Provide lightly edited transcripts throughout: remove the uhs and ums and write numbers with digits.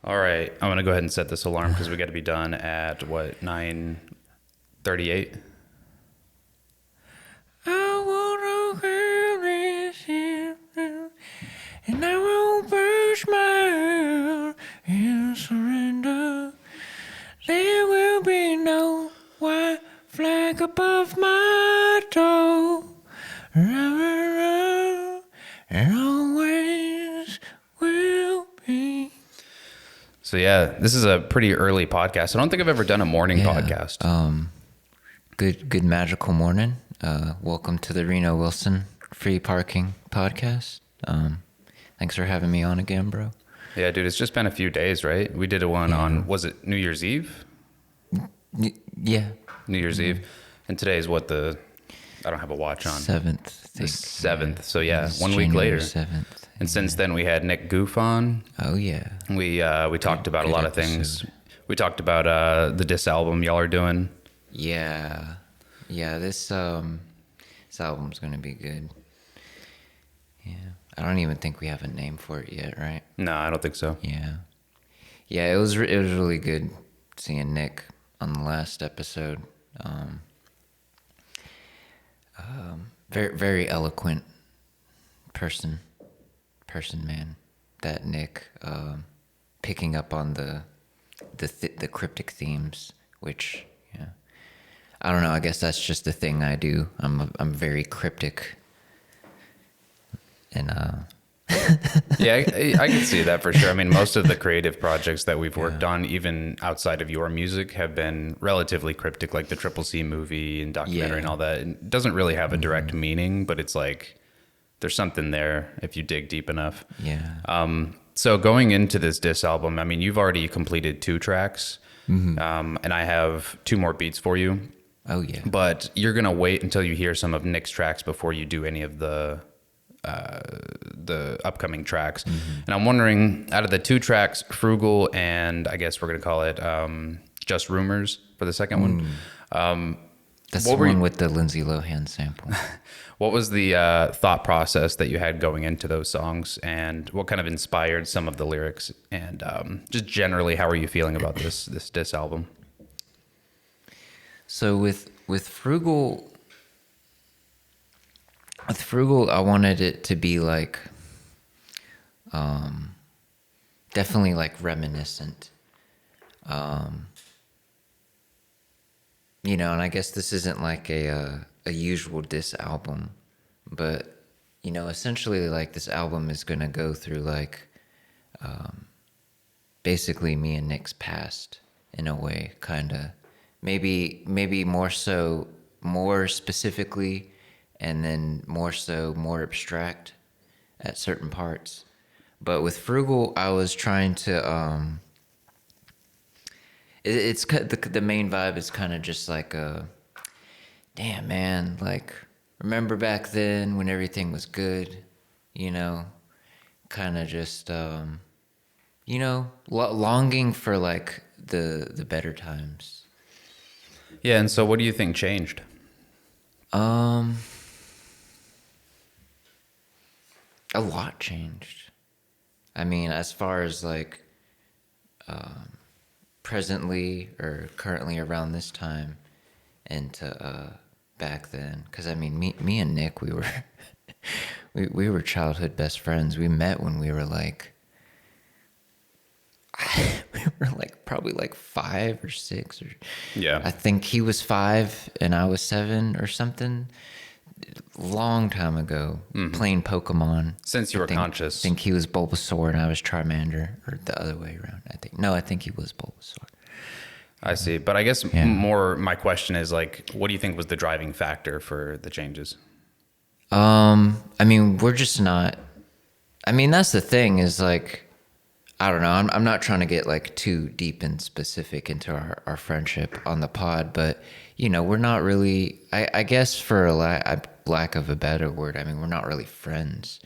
All right, I'm gonna go ahead and set this alarm because we got to be done at what 9:38. I wanna hear this here, and I won't push my in surrender. There will be no white flag above my toe. And always will be. So yeah, this is a pretty early podcast. I don't think I've ever done a morning podcast. Good magical morning. Welcome to the Reno Wilson Free Parking Podcast. Thanks for having me on again, bro. Yeah, dude, it's just been a few days, right? We did one on, was it New Year's Eve? Yeah. New Year's Eve. And today's what I don't have a watch on. 7th. The 7th. So yeah, It's 1 week January later. 7th. And since then we had Nick Goof on. Oh, yeah. We talked about a good lot of things. We talked about the Diss album y'all are doing. Yeah. Yeah, this album's going to be good. Yeah. I don't even think we have a name for it yet, right? No, I don't think so. Yeah. Yeah, it was really good seeing Nick on the last episode. Very, very eloquent person, man. That Nick, picking up on the cryptic themes, which, yeah, I don't know. I guess that's just the thing I do. I'm very cryptic, and Yeah, I can see that for sure. I mean, most of the creative projects that we've worked on, even outside of your music, have been relatively cryptic, like the Triple C movie and documentary and all that. It doesn't really have a direct meaning, but it's like there's something there if you dig deep enough. yeah, So going into this Diss album, I mean, you've already completed 2 tracks, and I have 2 more beats for you. oh yeah, But you're gonna wait until you hear some of Nick's tracks before you do any of the upcoming tracks. And I'm wondering, out of the 2 tracks, Frugal and I guess we're gonna call it Just Rumors for the second one. that's what the were one you- with the Lindsay Lohan sample. What was the thought process that you had going into those songs, and what kind of inspired some of the lyrics, and just generally, how are you feeling about this Diss album? So with Frugal, I wanted it to be like, definitely like reminiscent. And I guess this isn't like a usual Diss album, but essentially like this album is gonna go through like, basically me and Nick's past in a way, kind of. Maybe more specifically, and then more abstract at certain parts. But with Frugal, I was trying to, the main vibe is kind of just like damn man, like remember back then when everything was good, kind of just, longing for like the better times. Yeah, and so what do you think changed? A lot changed. I mean, as far as like presently or currently around this time and to back then, because I mean, me and Nick, we were we were childhood best friends. We met when we were like probably like 5 or 6 or Yeah. I think he was 5 and I was 7 or something. Long time ago, playing Pokemon. Since you were conscious. I think he was Bulbasaur and I was Charmander, or the other way around. I think he was Bulbasaur. I see. But I guess more my question is like, what do you think was the driving factor for the changes? I mean, we're just not. I mean, that's the thing is like, I don't know. I'm not trying to get like too deep and specific into our friendship on the pod, but we're not really. I guess for a lack of a better word, I mean, we're not really friends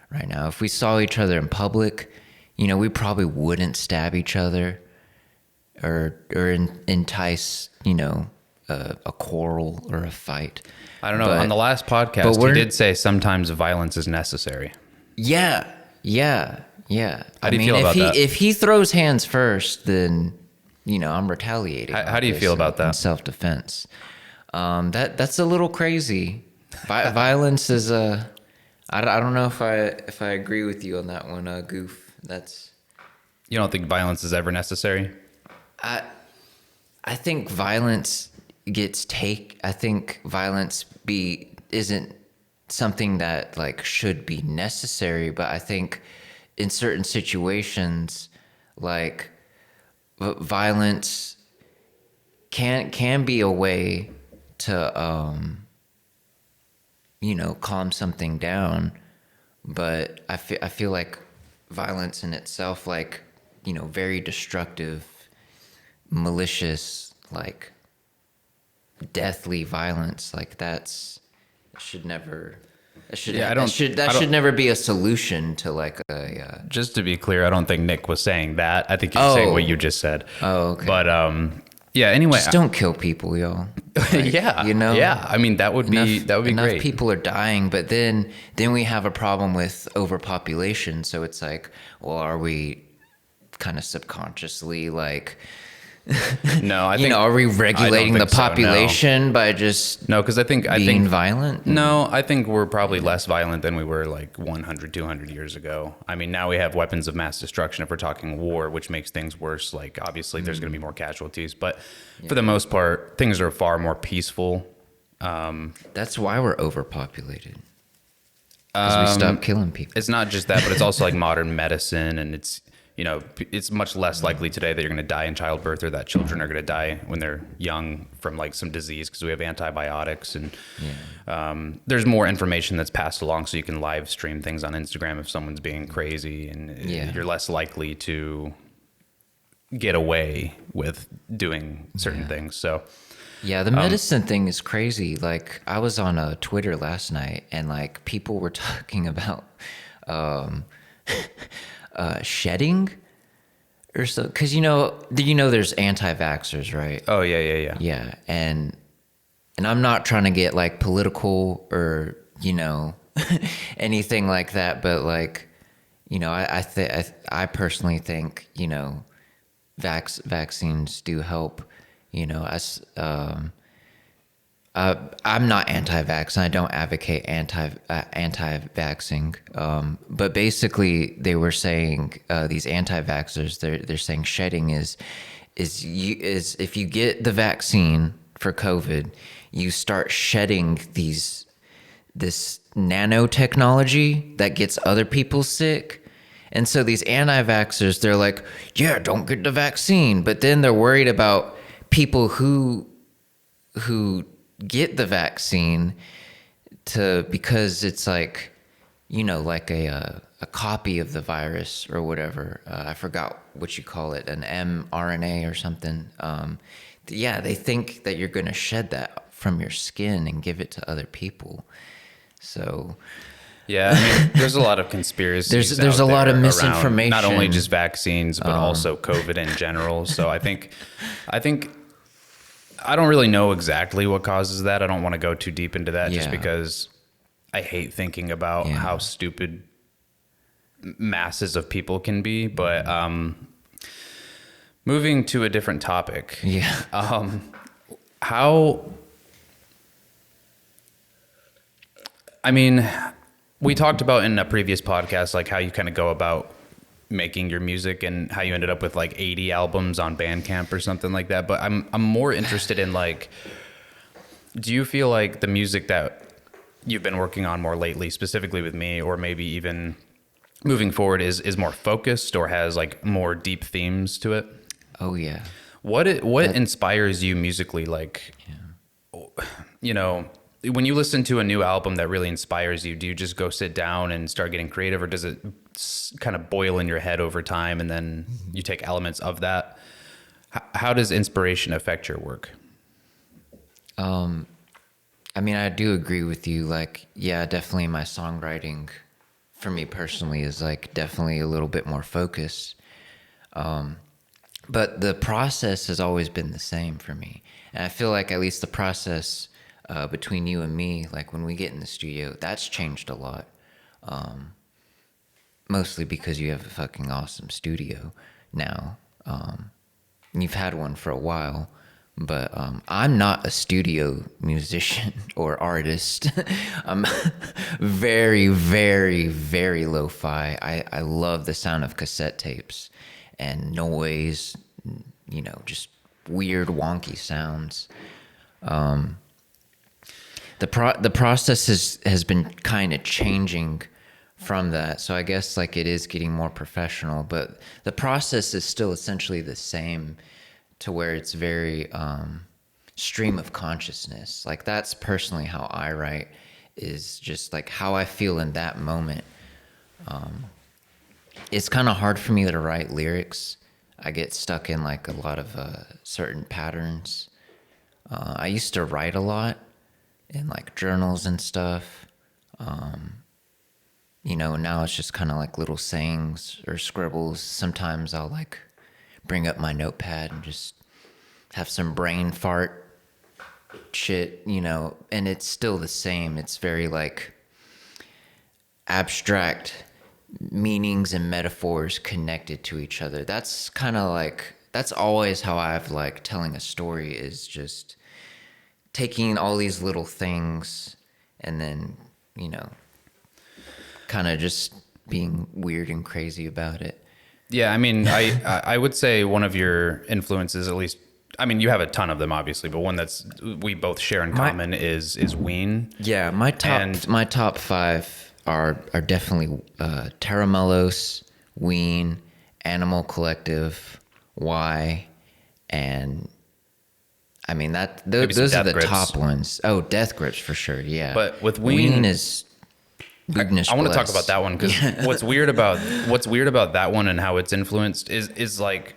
right now. If we saw each other in public, we probably wouldn't stab each other or entice a quarrel or a fight. I don't know. On the last podcast, you did say sometimes violence is necessary. Yeah. Yeah. How do you feel about that? If he throws hands first, then, I'm retaliating. How do you feel about that? In self-defense. That's a little crazy. Violence is I don't know if I agree with you on that one, Goof. You don't think violence is ever necessary? I think violence isn't something that like should be necessary, but I think in certain situations, like violence can be a way to calm something down, but I feel like violence in itself, like, very destructive, malicious, like deathly violence, like that should never be a solution to like a Just to be clear, I don't think Nick was saying that. I think you're saying what you just said. Oh, okay. But yeah, anyway, just don't kill people, y'all. Like, yeah, yeah. I mean, that would be enough great. People are dying, but then we have a problem with overpopulation. So it's like, well, are we kind of subconsciously like? No, I think are we regulating the population by just because I think being violent? No, I think we're probably less violent than we were like 100, 200 years ago. I mean, now we have weapons of mass destruction if we're talking war, which makes things worse. Like, obviously, there's going to be more casualties, but for the most part, things are far more peaceful. That's why we're overpopulated. Because we stopped killing people. It's not just that, but it's also like modern medicine, and it's much less likely today that you're going to die in childbirth or that children are going to die when they're young from like some disease because we have antibiotics, and there's more information that's passed along, so you can live stream things on Instagram if someone's being crazy, and you're less likely to get away with doing certain things. So yeah, the medicine thing is crazy. Like, I was on Twitter last night, and like people were talking about shedding or so, because there's anti-vaxxers, right? Oh yeah, and I'm not trying to get like political or anything like that, but like I personally think vaccines do help. I'm not anti-vax, and I don't advocate anti-vaxxing. But basically, they were saying these anti-vaxxers, they're saying shedding is if you get the vaccine for COVID, you start shedding this nanotechnology that gets other people sick. And so these anti-vaxxers, they're like, yeah, don't get the vaccine, but then they're worried about people who get the vaccine because it's like like a copy of the virus or whatever. I forgot what you call it, an mRNA or something. They think that you're going to shed that from your skin and give it to other people. So yeah, I mean, there's a lot of conspiracies. There's a lot of misinformation. Not only just vaccines, but also COVID in general. So I think I don't really know exactly what causes that. I don't want to go too deep into that just because I hate thinking about how stupid masses of people can be. But moving to a different topic. Yeah. We talked about in a previous podcast, like how you kind of go about making your music and how you ended up with like 80 albums on Bandcamp or something like that. But I'm more interested in like, do you feel like the music that you've been working on more lately, specifically with me, or maybe even moving forward is more focused or has like more deep themes to it? Oh yeah. What inspires you musically? Like, when you listen to a new album that really inspires you, do you just go sit down and start getting creative, or does it kind of boil in your head over time and then you take elements of that? How does inspiration affect your work? I do agree with you. Like, yeah, definitely my songwriting for me personally is like definitely a little bit more focused. But the process has always been the same for me. And I feel like at least the process between you and me, like when we get in the studio, that's changed a lot. mostly because you have a fucking awesome studio now. You've had one for a while, but I'm not a studio musician or artist. I'm very, very, very lo-fi. I love the sound of cassette tapes and noise, just weird, wonky sounds. The process has been kind of changing from that. So I guess like it is getting more professional, but the process is still essentially the same, to where it's very stream of consciousness. Like that's personally how I write, is just like how I feel in that moment. It's kind of hard for me to write lyrics. I get stuck in like a lot of certain patterns. I used to write a lot in like journals and stuff. Now it's just kind of like little sayings or scribbles. Sometimes I'll like bring up my notepad and just have some brain fart shit, and it's still the same. It's very like abstract meanings and metaphors connected to each other. That's kind of like, that's always how I've like telling a story, is just taking all these little things and then, kind of just being weird and crazy about it. Yeah, I mean, I would say one of your influences, at least, I mean, you have a ton of them, obviously, but one that's we both share in common is Ween. Yeah, my top five are definitely Terramelos, Ween, Animal Collective, Y, and I mean those are the top ones. Oh, Death Grips for sure. Yeah, but with Ween is. I want to talk about that one because what's weird about that one and how it's influenced is like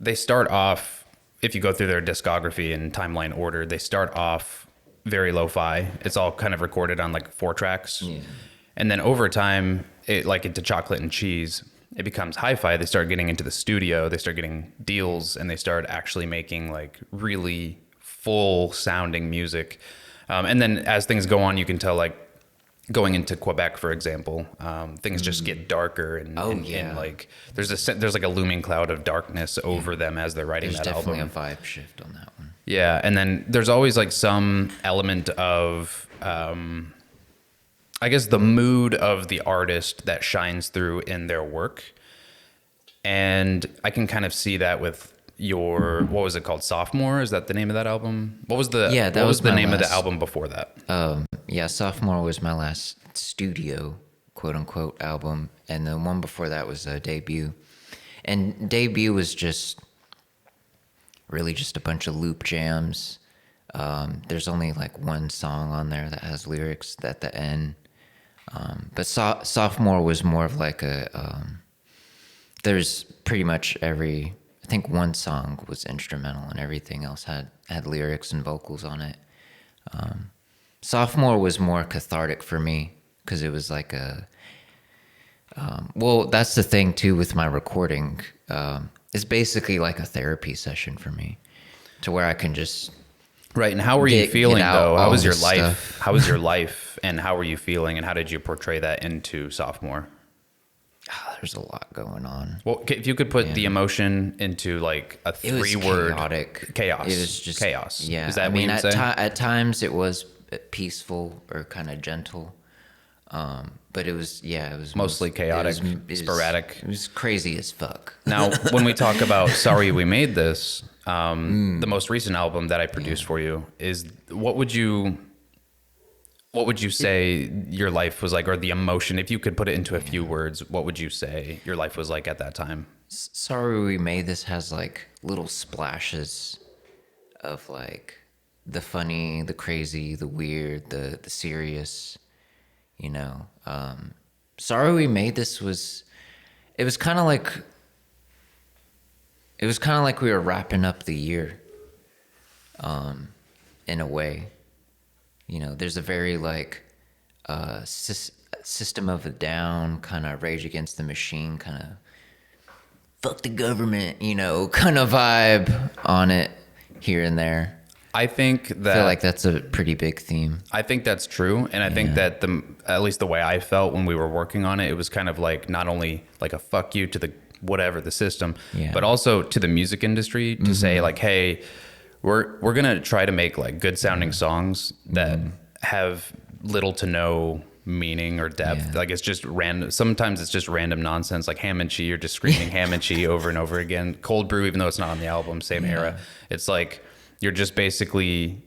they start off, if you go through their discography in timeline order, they start off very lo-fi. It's all kind of recorded on like 4 tracks. Yeah. And then over time, it like into Chocolate and Cheese, it becomes hi-fi. They start getting into the studio, they start getting deals, and they start actually making like really full sounding music. And then as things go on, you can tell like going into Quebec, for example, things just get darker and like there's like a looming cloud of darkness over them as they're writing that album. There's definitely a vibe shift on that one. Yeah, and then there's always like some element of, I guess, the mood of the artist that shines through in their work, and I can kind of see that with your, what was it called, Sophomore? Is that the name of that album? What was the name of the album before that? Sophomore was my last studio, quote unquote, album, and the one before that was Debut. And Debut was just really just a bunch of loop jams. There's only like one song on there that has lyrics at the end. But Sophomore was more of like there's pretty much I think one song was instrumental and everything else had lyrics and vocals on it. Sophomore was more cathartic for me because it was like that's the thing too with my recording. It's basically like a therapy session for me, to where I can just right. And how were you feeling though? How was your life? How was your life, and how were you feeling, and how did you portray that into Sophomore? There's a lot going on. Well, if you could put the emotion into like a 3-word chaotic chaos. It was just chaos. Yeah, is that what you would say? At times it was peaceful or kind of gentle, but it was mostly chaotic, sporadic. It was crazy as fuck. Now, when we talk about "Sorry We Made This," the most recent album that I produced for you is what would you say your life was like, or the emotion, if you could put it into a few words, what would you say your life was like at that time? Sorry We Made This has like little splashes of like the funny, the crazy, the weird, the serious, Sorry We Made This it was kind of like we were wrapping up the year, in a way. There's a very like System of a Down kind of Rage Against the Machine kind of fuck the government, kind of vibe on it here and there. I think that I feel like that's a pretty big theme. I think that's true, and I think that at least the way I felt when we were working on it, it was kind of like not only like a fuck you to the whatever the system, but also to the music industry to say like, hey, we're gonna try to make like good sounding songs that have little to no meaning or depth. Like it's just random. Sometimes it's just random nonsense, like ham and cheese. You're just screaming ham and cheese over and over again. Cold brew, even though it's not on the album, same era. It's like you're just basically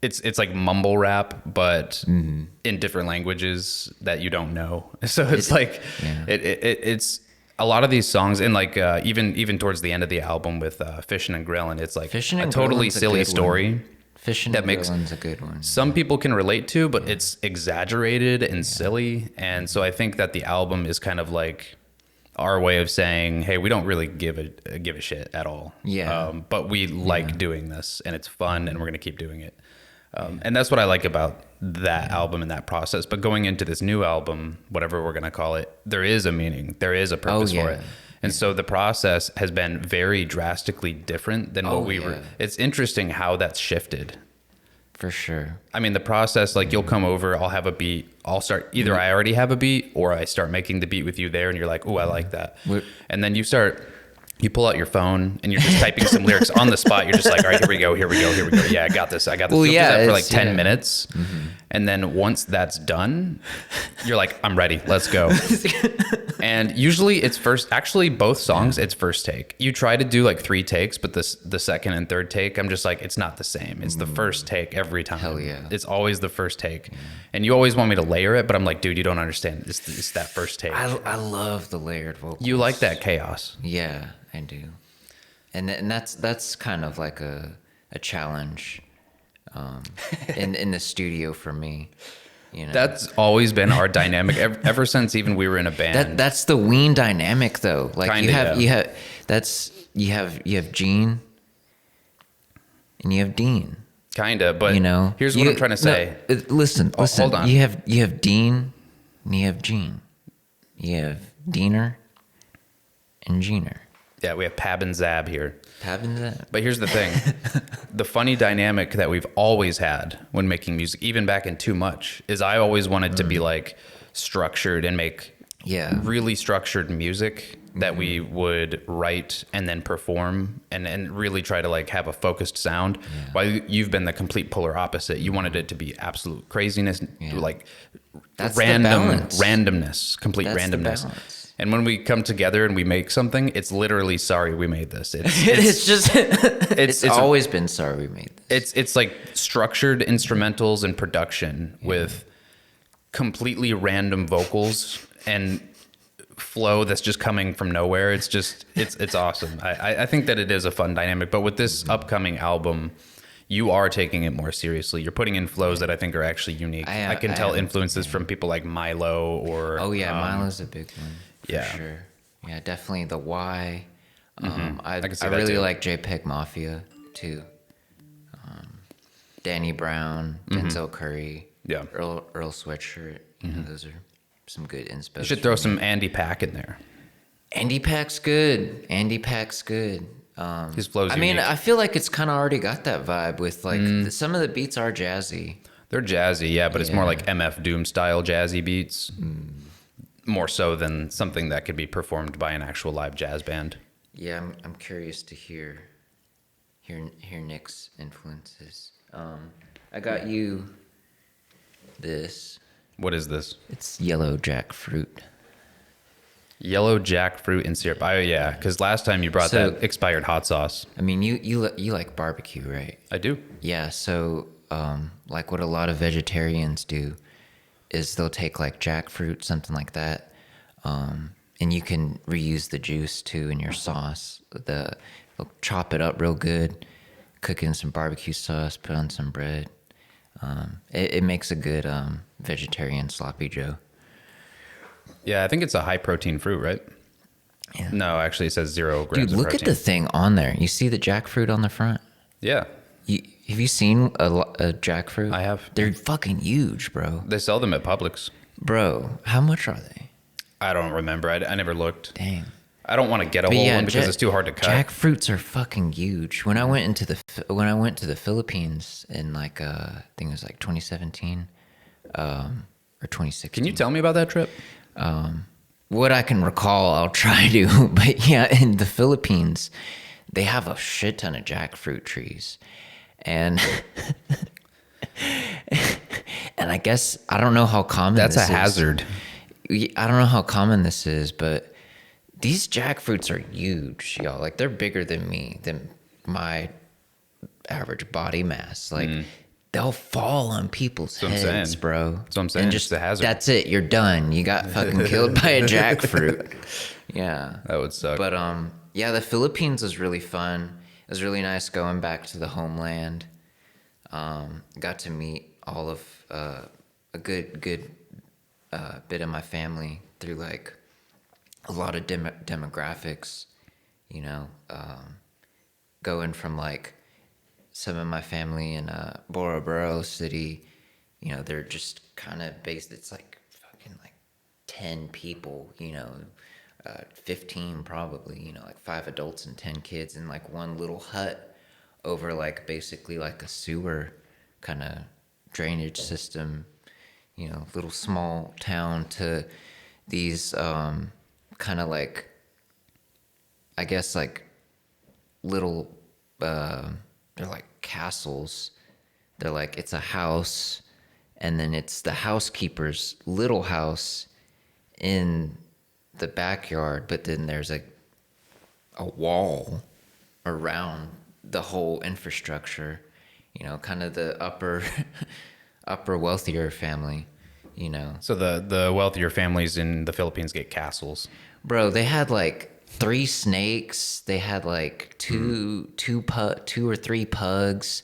it's like mumble rap, but in different languages that you don't know. So it's like it's a lot of these songs, and like even towards the end of the album with Fishin' and Grillin', it's like a totally silly story. Fishing that makes a good one. Some people can relate to, but it's exaggerated and silly. And so I think that the album is kind of like our way of saying, hey, we don't really give a shit at all. But we like doing this, and it's fun, and we're going to keep doing it. And that's what I like about that album and that process. But going into this new album, whatever we're going to call it, there is a meaning. There is a purpose for it. And so the process has been very drastically different than what we were. It's interesting how that's shifted. For sure. I mean, the process, like you'll come over, I'll have a beat. I'll start, either I already have a beat or I start making the beat with you there and you're like, oh, I like that. And then you pull out your phone and you're just typing some lyrics on the spot. You're just like, all right, here we go. Yeah, I got this. Well, you'll do that for like 10 minutes. And then once that's done, you're like, I'm ready. Let's go. And usually it's actually both songs, it's first take. You try to do like 3 takes, but the second and third take, I'm just like, it's not the same. It's the first take every time. Hell yeah. It's always the first take. And you always want me to layer it, but I'm like, dude, you don't understand. It's that first take. I love the layered vocals. You like that chaos. Yeah, I do. And that's kind of like a challenge in the studio for me. You know? That's always been our dynamic ever since even we were in a band. That's the Ween dynamic though. Like Kinda, you have Gene and you have Dean. Kinda, but you know, here's what I'm trying to say. No, listen. Hold on. You have Dean and you have Gene. You have Diener and Jeaner. Yeah, we have Pab and Zab here. Pab and Zab. But here's the thing. The funny dynamic that we've always had when making music, even back in Too Much, is I always wanted to be like structured and make really structured music that we would write and then perform and really try to like have a focused sound. While you've been the complete polar opposite. You wanted it to be absolute craziness, like That's randomness, complete That's randomness. The balance. And when we come together and we make something, it's literally sorry we made this. It's always been sorry we made this. It's like structured instrumentals and production with completely random vocals and flow that's just coming from nowhere. It's awesome. I think that it is a fun dynamic. But with this upcoming album, you are taking it more seriously. You're putting in flows that I think are actually unique. I can tell influences from people like Milo or... Oh yeah, Milo's a big one. For sure. Yeah, definitely the Y. I can see I that really too. like JPEG Mafia too. Danny Brown, Denzel Curry, Earl Sweatshirt. You know, those are some good inspo. You should throw some Andy Pack in there. Andy Pack's good. His flow's I mean, unique. I feel like it's kind of already got that vibe with like some of the beats are jazzy. They're jazzy, yeah, but it's more like MF Doom style jazzy beats. More so than something that could be performed by an actual live jazz band. Yeah, I'm curious to hear Nick's influences. I got you this. What is this? It's yellow jackfruit. Yellow jackfruit and syrup. Oh yeah, because last time you brought that expired hot sauce. I mean, you like barbecue, right? I do. Yeah. So, like what a lot of vegetarians do is they'll take like jackfruit, something like that, and you can reuse the juice too in your sauce. They'll chop it up real good, cook in some barbecue sauce, put on some bread. It makes a good vegetarian sloppy joe. Yeah, I think it's a high protein fruit, right? Yeah. No, actually it says 0 grams Dude, of look protein. at the thing on there. You see the jackfruit on the front? Yeah. Have you seen a jackfruit? I have. They're fucking huge, bro. They sell them at Publix. Bro, how much are they? I don't remember. I never looked. Dang. I don't want to get a But whole yeah, one because it's too hard to cut. Jackfruits are fucking huge. When I went into the Philippines in like I think it was like 2017 or 2016. Can you tell me about that trip? What I can recall, I'll try to. But yeah, in the Philippines, they have a shit ton of jackfruit trees, and and I guess I don't know how common That's this a hazard. I don't know how common this is, but these jackfruits are huge, y'all. Like they're bigger than me, than my average body mass. Like they'll fall on people's heads, bro. That's what I'm saying. And just it's a hazard. that's it. You're done. You got fucking killed by a jackfruit. Yeah. That would suck. But yeah, the Philippines was really fun. It was really nice going back to the homeland. Got to meet all of a good bit of my family through like a lot of demographics, you know, going from like some of my family in Bora City, you know, they're just kind of based, it's like fucking like 10 people, you know, 15 probably, you know, like 5 adults and 10 kids in like one little hut over like basically like a sewer kind of drainage system, you know, little small town, to these kind of like, I guess like little, they're like castles. They're like, it's a house, and then it's the housekeeper's little house in the backyard, but then there's a wall around the whole infrastructure, you know, kind of the upper wealthier family, you know. So the wealthier families in the Philippines get castles. Bro, they had like 3 snakes. They had like two or three pugs.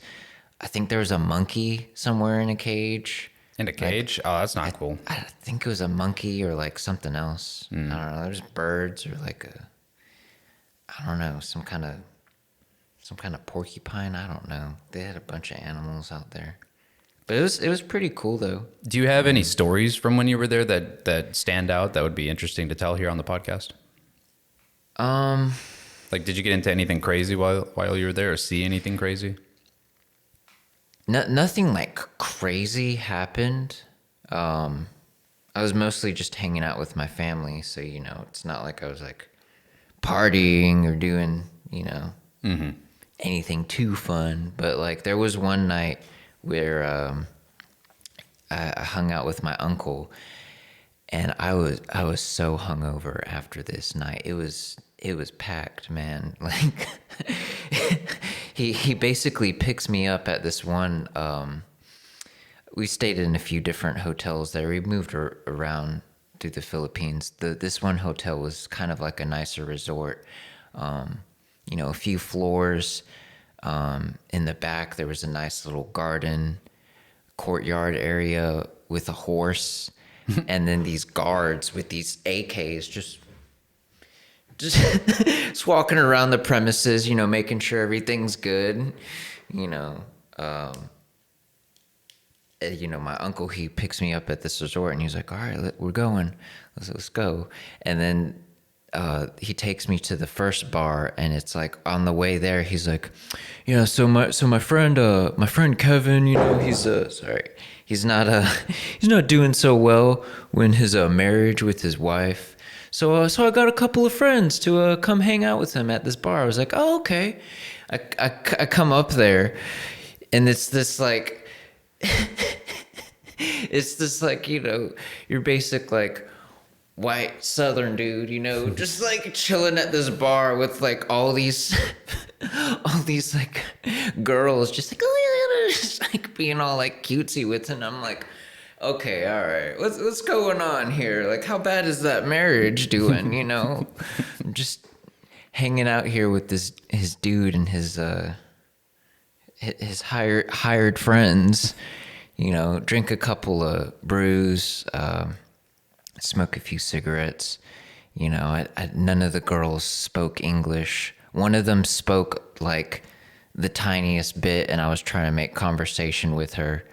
I think there was a monkey somewhere in a cage. In a cage? Oh, that's not cool. I think it was a monkey or like something else. I don't know. There's birds or like I don't know, some kind of porcupine. I don't know. They had a bunch of animals out there. But it was pretty cool though. Do you have any stories from when you were there that stand out that would be interesting to tell here on the podcast? Like, did you get into anything crazy while you were there, or see anything crazy? Nothing like crazy happened. I was mostly just hanging out with my family, so you know, it's not like I was like partying or doing, you know, anything too fun. But like there was one night where I hung out with my uncle, and I was so hungover after this night. It was packed, man. Like he basically picks me up at this one. We stayed in a few different hotels there. We moved around through the Philippines. This one hotel was kind of like a nicer resort. You know, a few floors. In the back, there was a nice little garden, courtyard area with a horse, and then these guards with these AKs just walking around the premises, you know, making sure everything's good, you know. You know, my uncle, he picks me up at this resort, and he's like, "All right, we're going. Let's go." And then he takes me to the first bar, and it's like on the way there, he's like, "Yeah, so my friend Kevin, you know, he's not doing so well in his marriage with his wife. So I got a couple of friends to come hang out with him at this bar." I was like, "Oh, okay." I come up there, and it's this like, it's this like, you know, your basic like white Southern dude, you know, just like chilling at this bar with like all these like girls, just like, oh, yeah, just like being all like cutesy with him. I'm like, okay, all right, what's going on here? Like, how bad is that marriage doing? You know, I'm just hanging out here with his dude and his hired friends. You know, drink a couple of brews, smoke a few cigarettes. You know, none of the girls spoke English. One of them spoke like the tiniest bit, and I was trying to make conversation with her.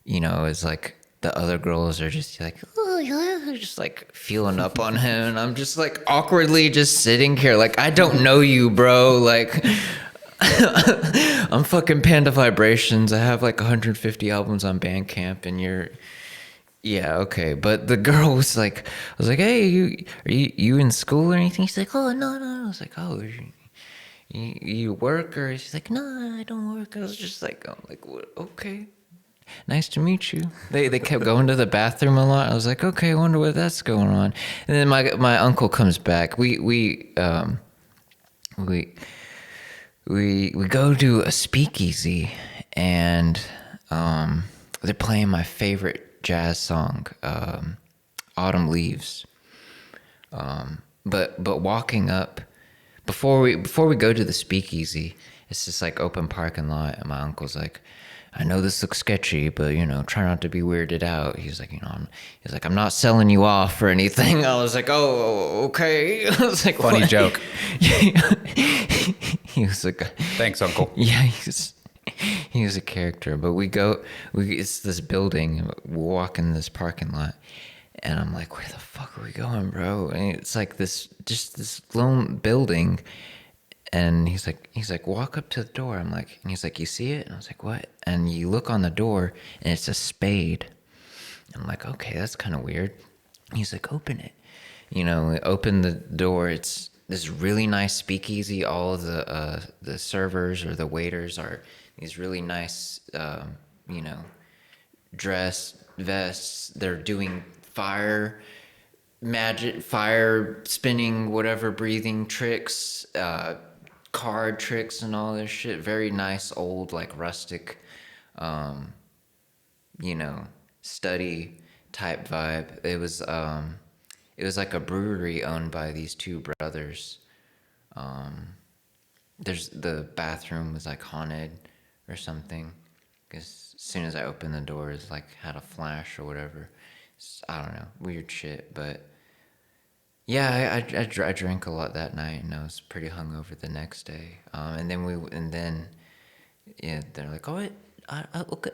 You know, it's like the other girls are just like, oh yeah, just like feeling up on him, and I'm just like awkwardly just sitting here like, I don't know you, bro. Like, I'm fucking Pandavibrations. I have like 150 albums on Bandcamp, and you're, yeah, okay. But the girl was like, I was like, hey, you in school or anything? She's like, oh no. I was like, oh, you work? Or she's like, no, I don't work. I was just like, I'm like, what? Okay, nice to meet you. They kept going to the bathroom a lot. I was like, okay, I wonder what that's going on. And then my uncle comes back. We go to a speakeasy, and they're playing my favorite jazz song, Autumn Leaves. But walking up, before we go to the speakeasy, it's just like open parking lot, and my uncle's like, I know this looks sketchy, but try not to be weirded out. He's like, I'm not selling you off or anything. I was like, oh, okay. I was like, funny what? joke. He was like, thanks, Uncle. yeah, he was a character. But it's this building. We walk in this parking lot, and I'm like, where the fuck are we going, bro? And it's like this lone building. And he's like, walk up to the door. I'm like, and he's like, you see it? And I was like, what? And you look on the door, and it's a spade. I'm like, okay, that's kind of weird. He's like, open it. We open the door. It's this really nice speakeasy. All of the servers or the waiters are these really nice, dress vests. They're doing magic, fire spinning, whatever, breathing tricks, card tricks and all this shit. Very nice, old, like rustic, study type vibe. It was like a brewery owned by these two brothers. The bathroom was like haunted or something, because as soon as I opened the door, it like had a flash or whatever. I don't know, weird shit. But yeah, I drank a lot that night, and I was pretty hungover the next day. And then they're like, oh,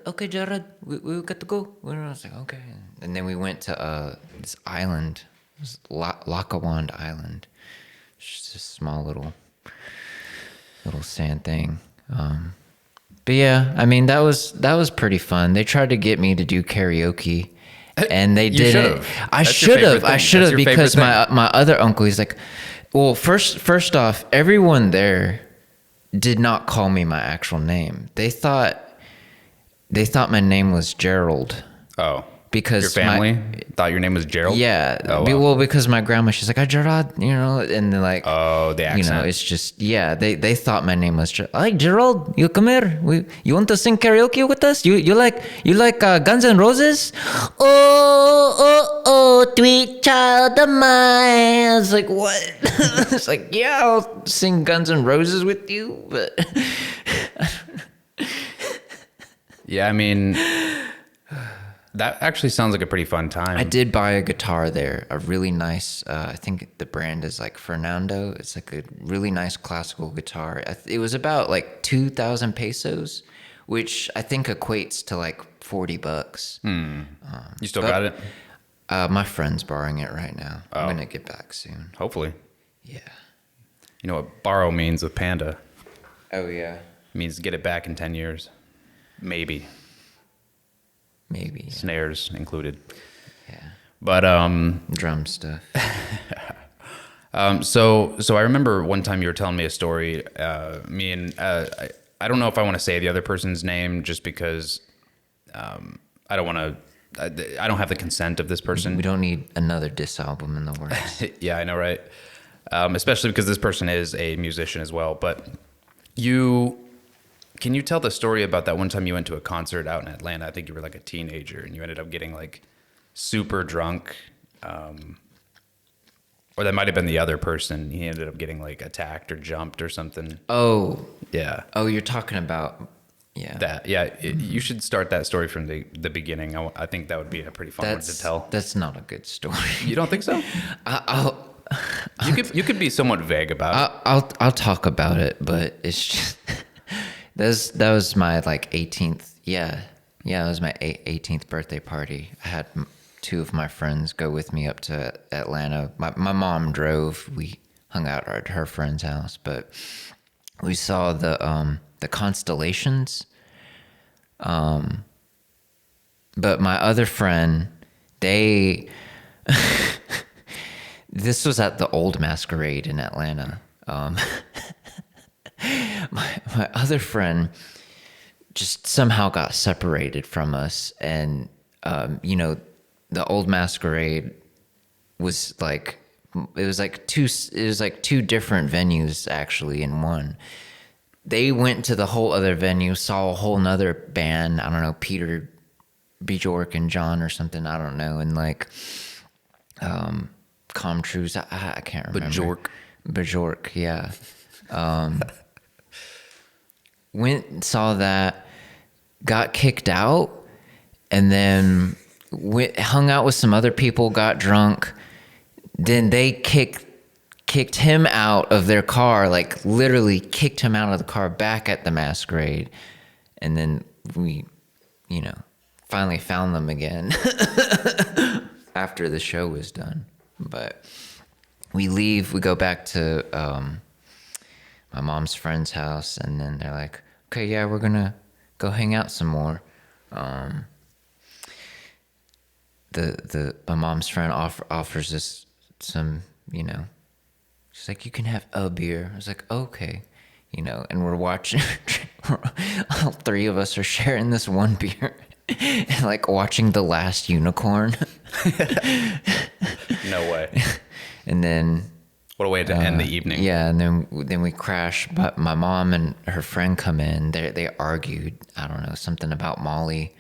okay, Jared, we got to go. And I was like, okay. And then we went to this island, this Lakawand Island. It's just a small little sand thing. But yeah, I mean, that was pretty fun. They tried to get me to do karaoke, and they didn't. I should have because my other uncle, he's like, well, first off, everyone there did not call me my actual name. They thought my name was Gerald. Oh. Because your family thought your name was Gerald? Yeah. Oh, wow. Well, because my grandma, she's like, hi, Gerald, and they're like, oh, the accent. It's just, yeah, they thought my name was Gerald. Hi, Gerald, you come here. You want to sing karaoke with us? You like Guns N' Roses? Oh, sweet child of mine. I was like, what? It's like, yeah, I'll sing Guns N' Roses with you, but. Yeah, I mean, that actually sounds like a pretty fun time. I did buy a guitar there, a really nice, I think the brand is like Fernando. It's like a really nice classical guitar. It was about like 2,000 pesos, which I think equates to like $40. You still got it? My friend's borrowing it right now. Oh. I'm going to get back soon. Hopefully. Yeah. You know what borrow means with Panda? Oh, yeah. It means get it back in 10 years. Maybe. Maybe. Snares included. Yeah. But drum stuff. So I remember one time you were telling me a story. Me and I don't know if I want to say the other person's name just because I don't want to. I don't have the consent of this person. We don't need another diss album in the works. Yeah, I know, right? Especially because this person is a musician as well. But can you tell the story about that one time you went to a concert out in Atlanta? I think you were like a teenager and you ended up getting like super drunk. Or that might have been the other person. He ended up getting like attacked or jumped or something. Oh. Yeah. Oh, you're talking about, yeah. That, yeah. You should start that story from the beginning. I think that would be a pretty fun one to tell. That's not a good story. You don't think so? You could be somewhat vague about it. I'll talk about it, but it's just... That was my like 18th. Yeah. Yeah, it was my 18th birthday party. I had two of my friends go with me up to Atlanta. My mom drove. We hung out at her friend's house, but we saw the constellations. But my other friend, they this was at the old Masquerade in Atlanta. My other friend just somehow got separated from us, and the old Masquerade was like it was like two different venues actually in one. They went to the whole other venue, saw a whole nother band, I don't know, Peter Bjork and John or something, I don't know, and like Comtrues, I can't remember. Bjork, yeah. Went, saw that, got kicked out, and then hung out with some other people, got drunk. Then they kicked him out of their car, like literally kicked him out of the car back at the Masquerade. And then we, finally found them again after the show was done. But we leave, we go back to my mom's friend's house, and then they're like, okay, yeah, we're gonna go hang out some more. My mom's friend offers us some, she's like, you can have a beer. I was like, okay, and we're watching, all three of us are sharing this one beer and like watching The Last Unicorn. No way. And then what a way to end the evening. Yeah, and then we crash. But my mom and her friend come in. They argued, I don't know, something about Molly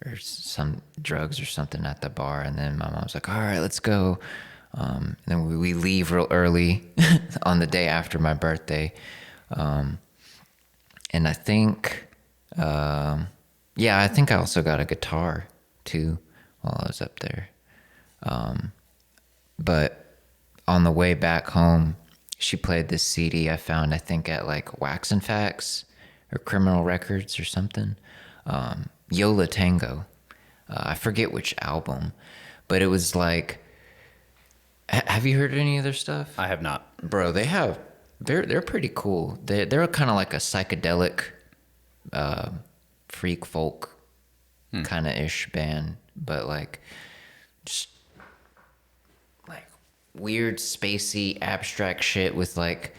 or some drugs or something at the bar. And then my mom's like, all right, let's go. And then we leave real early on the day after my birthday. And I think, I think I also got a guitar too while I was up there. But on the way back home, she played this CD I found, I think, at like Wax and Facts or Criminal Records or something. Yola Tango. I forget which album, but it was like, have you heard any of their stuff? I have not. Bro, they're pretty cool. They're kind of like a psychedelic, freak folk kind of ish band, but like just like weird spacey abstract shit with like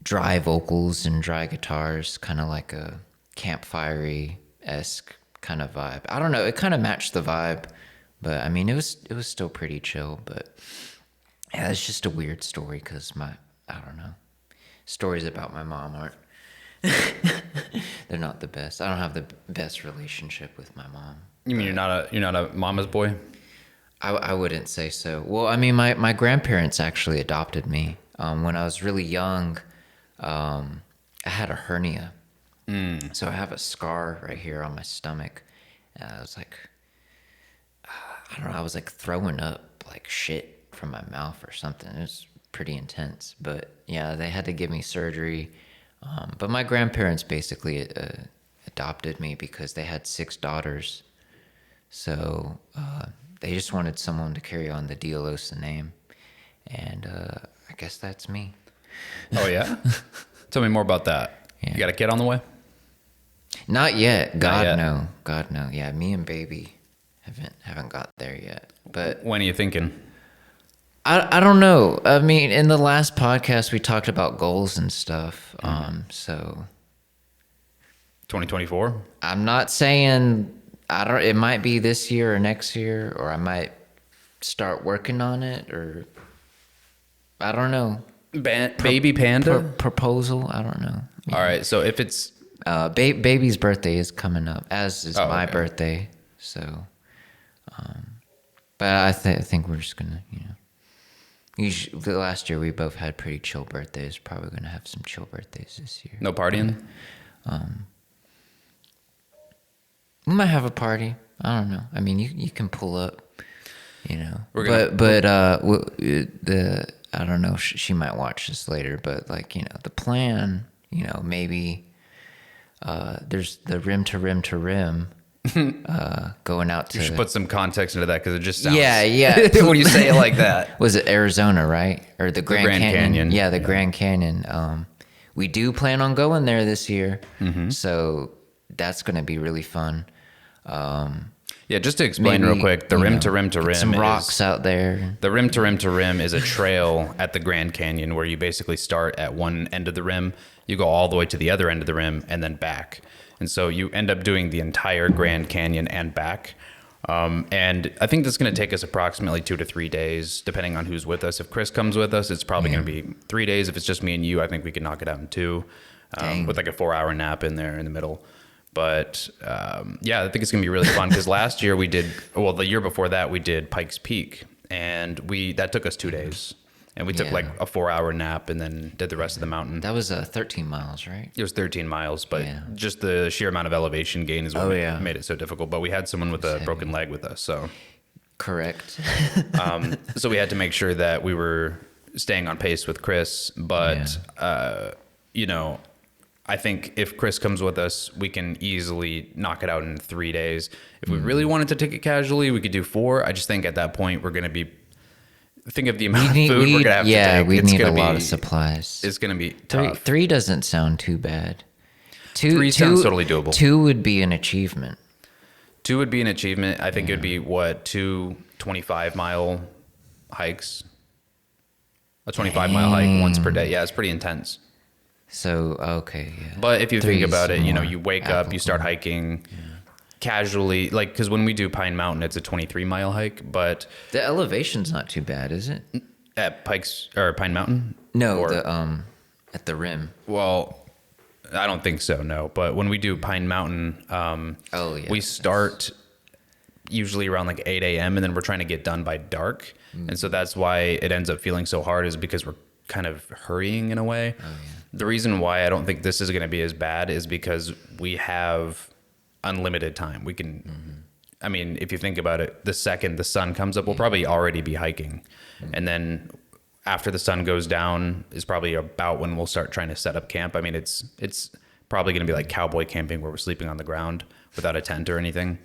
dry vocals and dry guitars, kind of like a campfire-esque kind of vibe. I don't know, it kind of matched the vibe, but I mean it was still pretty chill. But yeah, it's just a weird story because I don't know, stories about my mom aren't they're not the best. I don't have the best relationship with my mom. You mean you're not a mama's boy? I wouldn't say so. Well, I mean, my grandparents actually adopted me. When I was really young, I had a hernia. So I have a scar right here on my stomach. And I was like, I don't know, I was like throwing up like shit from my mouth or something. It was pretty intense. But yeah, they had to give me surgery. But my grandparents basically adopted me because they had 6 daughters. So they just wanted someone to carry on the Dialosa name. And I guess that's me. Oh, yeah? Tell me more about that. Yeah. You got a kid on the way? Not yet. God, no. Yeah, me and baby haven't got there yet. But when are you thinking? I don't know. I mean, in the last podcast, we talked about goals and stuff. So 2024? I'm not saying it might be this year or next year, or I might start working on it, or I don't know. Baby Panda? Proposal? I don't know. All right. So if it's baby's birthday is coming up, as is my birthday. So, but I think we're just gonna, Usually, the last year we both had pretty chill birthdays. Probably gonna have some chill birthdays this year. No partying? We might have a party. I don't know. I mean, you can pull up, I don't know. She might watch this later, but like the plan, maybe there's the rim to rim to rim going out to. You should put some context into that because it just sounds. Yeah. When you say it like that. Was it Arizona, right? Or the Grand Canyon? Yeah, the Yeah. Grand Canyon. We do plan on going there this year, so that's going to be really fun. Yeah, just to explain real quick, the rim to rim to rim. Some rocks out there. The rim to rim to rim is a trail at the Grand Canyon where you basically start at one end of the rim, you go all the way to the other end of the rim, and then back. And so you end up doing the entire Grand Canyon and back. And I think that's going to take us approximately 2 to 3 days, depending on who's with us. If Chris comes with us, it's probably going to be 3 days. If it's just me and you, I think we can knock it out in 2, with like a 4-hour nap in there in the middle. But yeah, I think it's going to be really fun because last year the year before that, we did Pikes Peak, and that took us 2 days. And we took like a 4-hour nap and then did the rest of the mountain. That was 13 miles, right? It was 13 miles, but just the sheer amount of elevation gain is what made it so difficult. But we had someone with a broken leg with us, so. Correct. So we had to make sure that we were staying on pace with Chris. But, I think if Chris comes with us, we can easily knock it out in 3 days. If we really wanted to take it casually, we could do 4. I just think at that point, we're going to be... Think of the amount of food we're going to have to take. Yeah, we need a lot of supplies. It's going to be tough. 3 doesn't sound too bad. 3 sounds totally doable. 2 would be an achievement. 2 would be an achievement. I think it would be, 2 25-mile hikes? A 25-mile hike once per day. Yeah, it's pretty intense. So, okay, yeah. But if you think about it, you wake up, you start hiking casually, like, because when we do Pine Mountain, it's a 23-mile hike, but the elevation's not too bad, is it? At Pine Mountain? No, at the rim. Well, I don't think so, no. But when we do Pine Mountain, we start usually around like 8 a.m. and then we're trying to get done by dark. And so that's why it ends up feeling so hard, is because we're kind of hurrying in a way. The reason why I don't think this is going to be as bad is because we have unlimited time. We can, I mean, if you think about it, the second the sun comes up, we'll probably already be hiking. And then after the sun goes down is probably about when we'll start trying to set up camp. I mean, it's probably going to be like cowboy camping where we're sleeping on the ground without a tent or anything.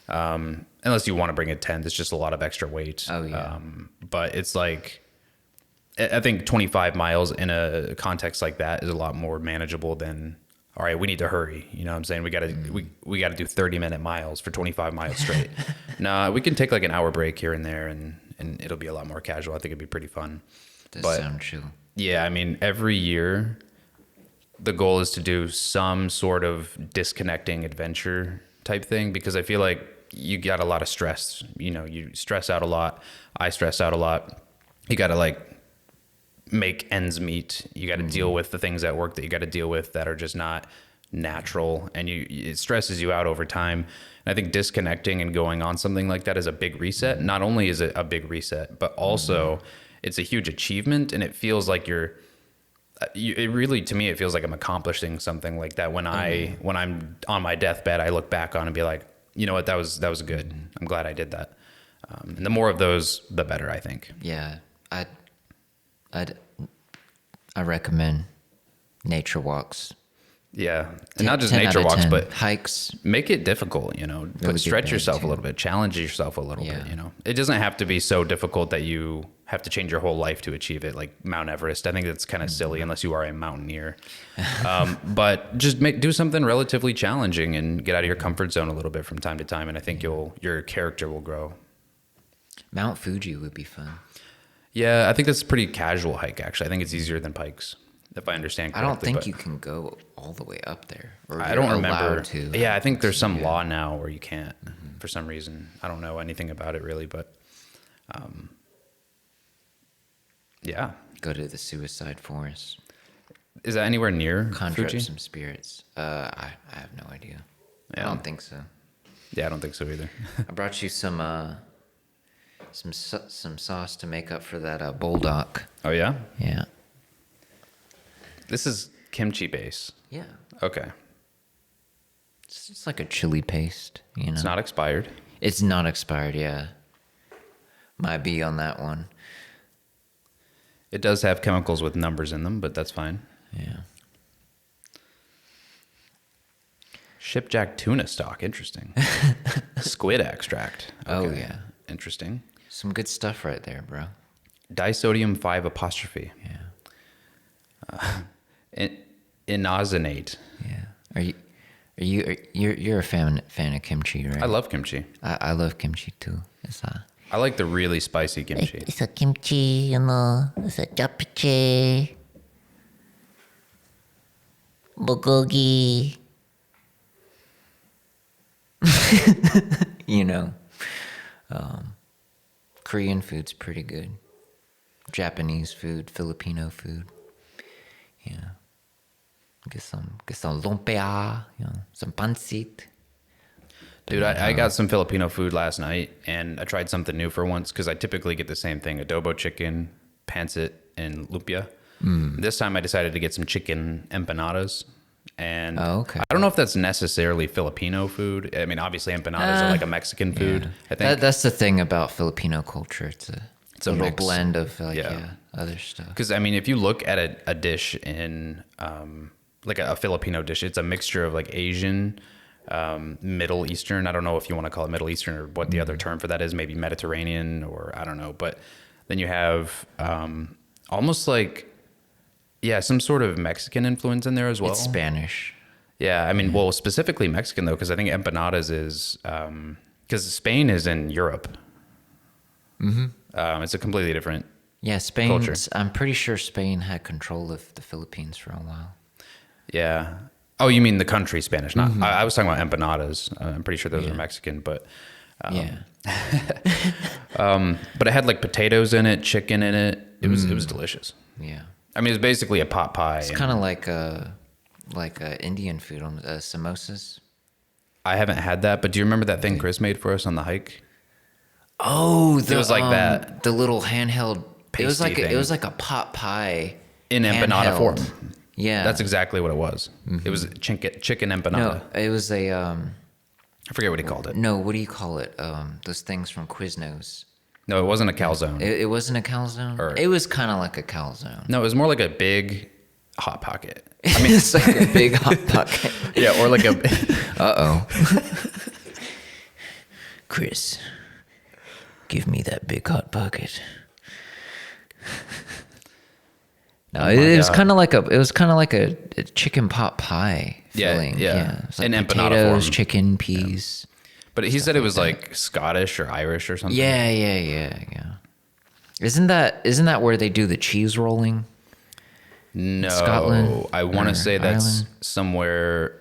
Unless you want to bring a tent, it's just a lot of extra weight. But it's like, I think 25 miles in a context like that is a lot more manageable than, all right, we need to hurry. You know what I'm saying? We got to do 30-minute miles for 25 miles straight. Nah, we can take like an hour break here and there, and it'll be a lot more casual. I think it'd be pretty fun. Does sound chill. Yeah, I mean, every year the goal is to do some sort of disconnecting adventure type thing, because I feel like you got a lot of stress. You stress out a lot. I stress out a lot. You got to like make ends meet. You got to deal with the things at work that you got to deal with that are just not natural, and it stresses you out over time. And I think disconnecting and going on something like that is a big reset. Not only is it a big reset, but also it's a huge achievement, and it feels like it really, to me, it feels like I'm accomplishing something like that. When I'm on my deathbed, I look back on and be like, you know what, that was good. I'm glad I did that. And the more of those, the better, I think. Yeah, I recommend nature walks. Yeah, and not just nature walks, but hikes. Make it difficult, but stretch yourself a little bit, challenge yourself a little bit, It doesn't have to be so difficult that you have to change your whole life to achieve it, like Mount Everest. I think that's kind of silly unless you are a mountaineer. But just do something relatively challenging and get out of your comfort zone a little bit from time to time, and I think your character will grow. Mount Fuji would be fun. Yeah, I think that's a pretty casual hike, actually. I think it's easier than Pikes, if I understand correctly. I don't think you can go all the way up there. Or I don't remember. To. Yeah, I think there's some law now where you can't, for some reason. I don't know anything about it really, but yeah. Go to the suicide forest. Is that anywhere near Conjure Fuji? up some spirits. I have no idea. Yeah. I don't think so. Yeah, I don't think so either. I brought you some sauce to make up for that bulldog. Oh yeah? Yeah. This is kimchi base. Yeah. Okay. It's just like a chili paste, It's not expired. It's not expired, yeah. Might be on that one. It does have chemicals with numbers in them, but that's fine. Yeah. Shipjack tuna stock. Interesting. Squid extract. Oh, yeah. Interesting. Some good stuff right there, bro. Disodium 5 apostrophe. Yeah. Inosinate. Yeah. You're a fan of kimchi, right? I love kimchi. I love kimchi too. I like the really spicy kimchi. It's a kimchi, it's a japchae, bulgogi. You know, Korean food's pretty good. Japanese food, Filipino food. Yeah. Get some lumpia, some pancit. Dude, I got some Filipino food last night, and I tried something new for once because I typically get the same thing: adobo chicken, pancit, and lumpia. This time I decided to get some chicken empanadas. And okay. I don't know if that's necessarily Filipino food. I mean, obviously empanadas are like a Mexican food. I think That's the thing about Filipino culture. It's a little mix. blend of other stuff. because I mean, if you look at a dish in like a Filipino dish, it's a mixture of like Asian, Middle Eastern. I don't know if you want to call it Middle Eastern or what the other term for that is. Maybe Mediterranean or I don't know. But then you have almost like some sort of Mexican influence in there as well. It's Spanish. Yeah, I mean, well, specifically Mexican though, because I think empanadas is because Spain is in Europe. It's a completely different. Yeah, Spain. Culture. I'm pretty sure Spain had control of the Philippines for a while. Yeah. Oh, you mean the country Spanish? Not. I was talking about empanadas. I'm pretty sure those are Mexican, but Yeah. but it had like potatoes in it, chicken in it. It was delicious. Yeah. I mean, it's basically a pot pie. It's kind of like Indian food, samosas. I haven't had that, but do you remember that thing Chris made for us on the hike? Oh, It was like that. The little handheld. It was Pasty like thing. a pot pie In empanada handheld. form. Yeah, That's exactly what it was. It was chicken empanada. no. It was a I forget what he called it. no. What do you call it? Those things from Quiznos. No, it wasn't a calzone. It wasn't a calzone. Or- It was kind of like a calzone. No, it was more like a big hot pocket. I mean, it's like a big hot pocket. Yeah, or like a. Uh-oh. Chris, give me that big hot pocket. No, it was God. kind of like a chicken pot pie Yeah, filling. yeah. It's like In empanada potatoes, form. chicken, peas. But he said it was like Scottish or Irish or something. Yeah. Isn't that where they do the cheese rolling? No, Scotland I want or to say that's Ireland? somewhere.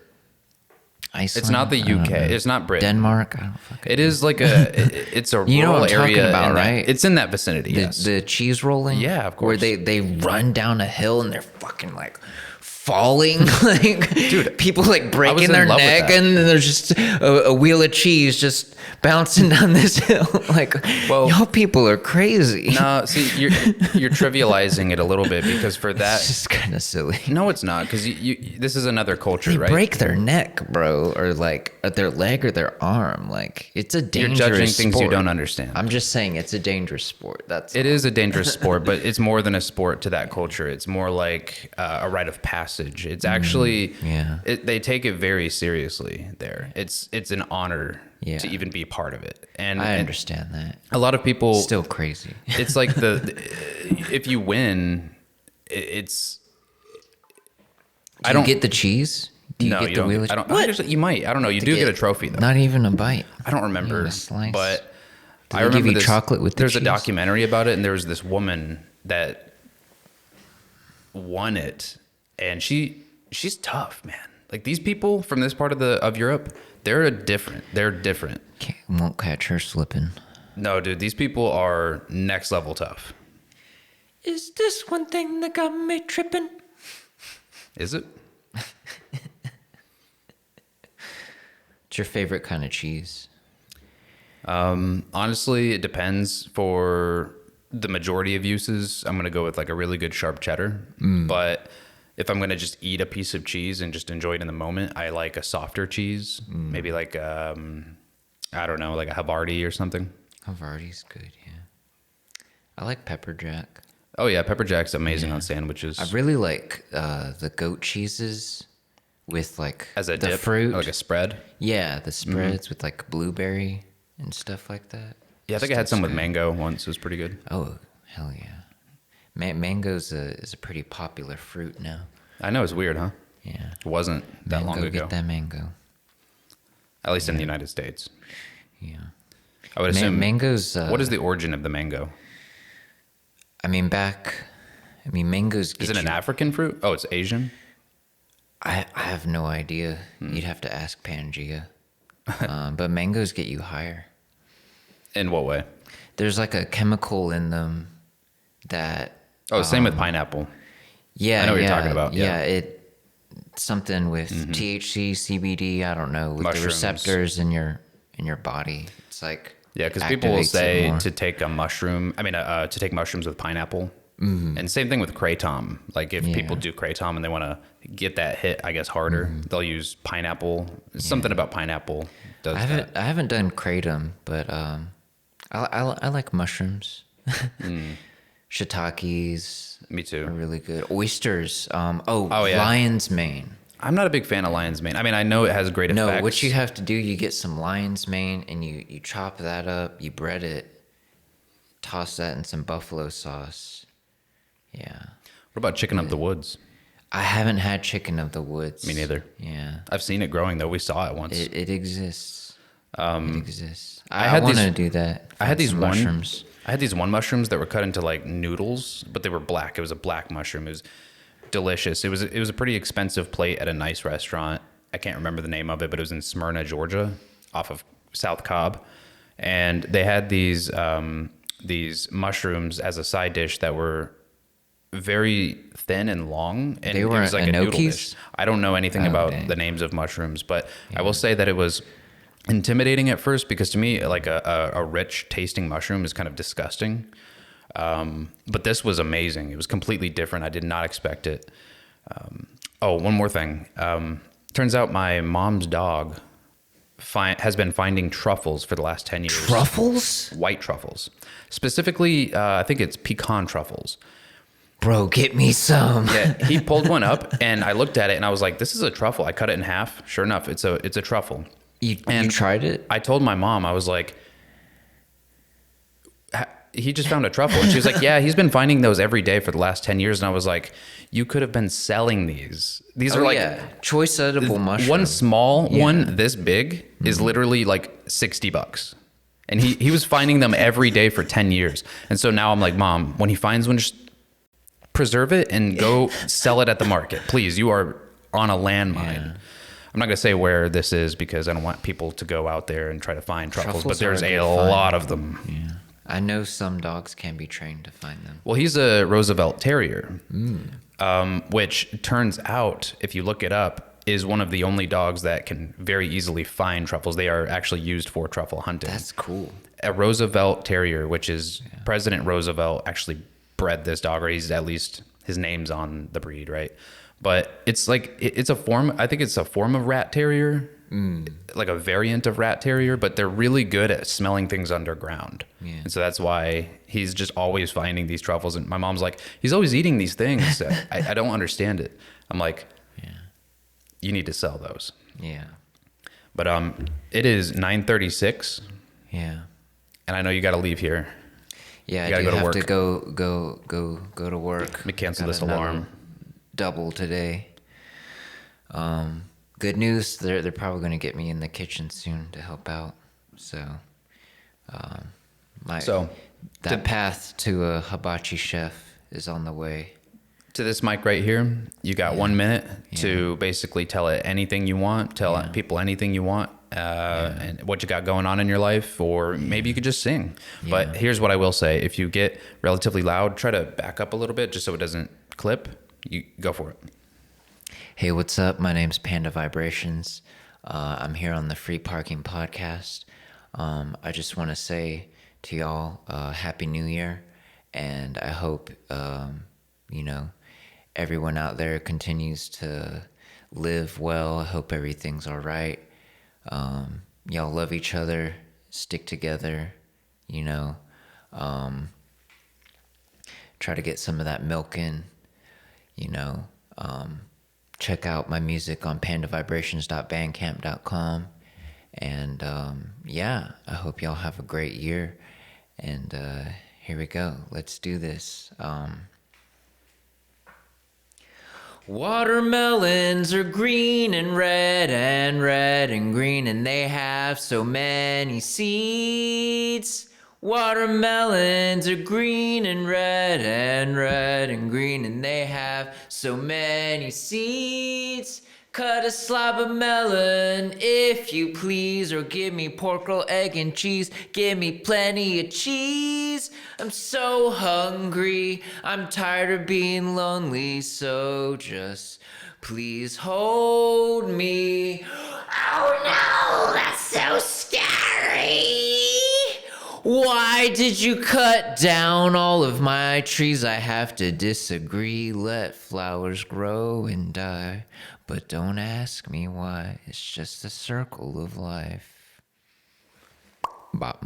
Iceland? It's not the I don't UK. know. It's not Britain. Denmark? I don't fucking It is like it's a You know rural what I'm talking area. about, in that- right? It's in that vicinity. the, Yes. the cheese rolling. Yeah, of Where course. they run down a hill and they're fucking like falling, like Dude, people like was breaking in their love with neck, that. and then there's just a wheel of cheese just bouncing down this hill. Like, Well- y'all people are crazy. No, see, you're trivializing it a little bit because for It's that. just kind of silly. No, it's not because this is another culture, They right? break their neck, bro, or like their leg or their arm. Like, it's a You're dangerous judging things you sport. don't understand. I'm just saying it's a dangerous sport. It is a dangerous sport, but it's more than a sport to that culture. It's more like a rite of passage. It's actually, yeah. they take it very seriously there. It's an honor Yeah. to even be part of it. And I and understand that. a lot of people Still crazy. it's like if you win, it's. Do you get the cheese? Do you no, get you the don't. wheel? I don't. Actually, you might. I don't know. You do get a trophy though. Not even a bite. I don't remember, a slice? but Do I they give remember you this, chocolate with the There's a cheese? documentary about it, and there was this woman that won it, and she's tough, man. Like these people from this part of Europe, they're different. Won't catch her slipping. No, dude, these people are next level tough. Is this one thing that got me tripping? Is it? What's your favorite kind of cheese? Honestly, it depends. For the majority of uses, I'm gonna go with like a really good sharp cheddar. But if I'm gonna just eat a piece of cheese and just enjoy it in the moment, I like a softer cheese, maybe like I don't know, like a Havarti or something. Havarti's good, yeah. I like pepper jack. Oh yeah, pepper jack's amazing on sandwiches. I really like the goat cheeses with like As a the dip, fruit, like a spread. yeah, the spreads with like blueberry and stuff like that. Yeah, I think I had Stuff's some with good. mango once. It was pretty good. Oh, hell yeah. Mango's is a pretty popular fruit now. I know it's weird, huh? Yeah. It wasn't that long ago. Get that mango. At least in the United States. Yeah. I would assume. Mango's. What is the origin of the mango? Mangoes. Is it an African fruit? Oh, it's Asian. I have no idea. You'd have to ask Pangea. But mangoes get you higher. In what way? There's like a chemical in them that. Oh, same with pineapple. Yeah, I know what you're talking about. Yeah. It something with THC, CBD. I don't know, with Mushrooms. the receptors in your body. It's like Yeah, because people will activates it say more. to take a mushroom. I mean, to take mushrooms with pineapple. And same thing with kratom. Like if people do kratom and they want to get that hit, I guess harder, they'll use pineapple. Something about pineapple does that. I haven't done kratom, but I like mushrooms. Shiitakes. Me too. Are really good. Oysters. yeah. Lion's mane. I'm not a big fan of lion's mane. I mean, I know it has great effects. No, what you have to do, you get some lion's mane and you chop that up, you bread it, toss that in some buffalo sauce. Yeah. What about chicken of the woods? I haven't had chicken of the woods. Me neither. Yeah. I've seen it growing though. We saw it once. It exists. It exists. I I had want these- to do that. I had Find these some mushrooms. I had these mushrooms that were cut into like noodles, but they were black. It was a black mushroom. It was delicious. It was a pretty expensive plate at a nice restaurant. I can't remember the name of it, but it was in Smyrna, Georgia, off of South Cobb, and they had these mushrooms as a side dish that were very thin and long, and They it were was like a noodle gnocchis? dish. I don't know anything about dang. the names of mushrooms, but I will say that it was intimidating at first because to me, like a rich tasting mushroom is kind of disgusting. But this was amazing. It was completely different. I did not expect it. One more thing. Turns out my mom's dog has been finding truffles for the last 10 years. Truffles? White truffles. Specifically, I think it's pecan truffles. Bro, get me some. Yeah, he pulled one up and I looked at it and I was like, this is a truffle. I cut it in half. Sure enough, it's a truffle. You And tried it? I told my mom, I was like, he just found a truffle. And she was like, yeah, he's been finding those every day for the last 10 years. And I was like, you could have been selling these. These are like choice edible mushrooms. one small one this big is literally like $60. And he was finding them every day for 10 years. And so now I'm like, Mom, when he finds one, just preserve it and go sell it at the market. Please, you are on a landmine. Yeah. I'm not going to say where this is because I don't want people to go out there and try to find truffles, but Truffles are there's a a good find. lot of them. Yeah. I know some dogs can be trained to find them. Well, he's a Roosevelt Terrier, which turns out, if you look it up, is one of the only dogs that can very easily find truffles. They are actually used for truffle hunting. That's cool. A Roosevelt Terrier, which is President Roosevelt actually bred this dog, or he's at least his name's on the breed, right? But it's like it's a form. I think it's a form of rat terrier, like a variant of rat terrier. But they're really good at smelling things underground, and so that's why he's just always finding these truffles. And my mom's like, he's always eating these things. I don't understand it. I'm like, you need to sell those. Yeah. But it is 9:36, Yeah. and I know you got to leave here. Yeah, You I gotta do go to have work. to go to work. Let me cancel Got this another alarm. Double today. Good news, they're probably going to get me in the kitchen soon to help out. So, that path to a hibachi chef is on the way. To this mic right here, you got 1 minute to basically tell it anything you want, tell people anything you want, and what you got going on in your life, or maybe you could just sing. But here's what I will say. If you get relatively loud, try to back up a little bit just so it doesn't clip. You go for it. Hey, what's up? My name's Pandavibrations. I'm here on the Free Parking Podcast. I just want to say to y'all, Happy New Year, and I hope, everyone out there continues to live well. I hope everything's all right. Y'all love each other, stick together, try to get some of that milk in, check out my music on pandavibrations.bandcamp.com. And yeah, I hope y'all have a great year. And here we go. Let's do this. Watermelons are green and red and green, and they have so many seeds. Watermelons are green and red and green, and they have so many seeds. Cut a slab of melon, if you please, or give me pork roll, egg, and cheese. Give me plenty of cheese. I'm so hungry, I'm tired of being lonely, so just please hold me. Oh no, that's so scary. Why did you cut down all of my trees? I have to disagree. Let flowers grow and die, but don't ask me why. It's just a circle of life. Bop.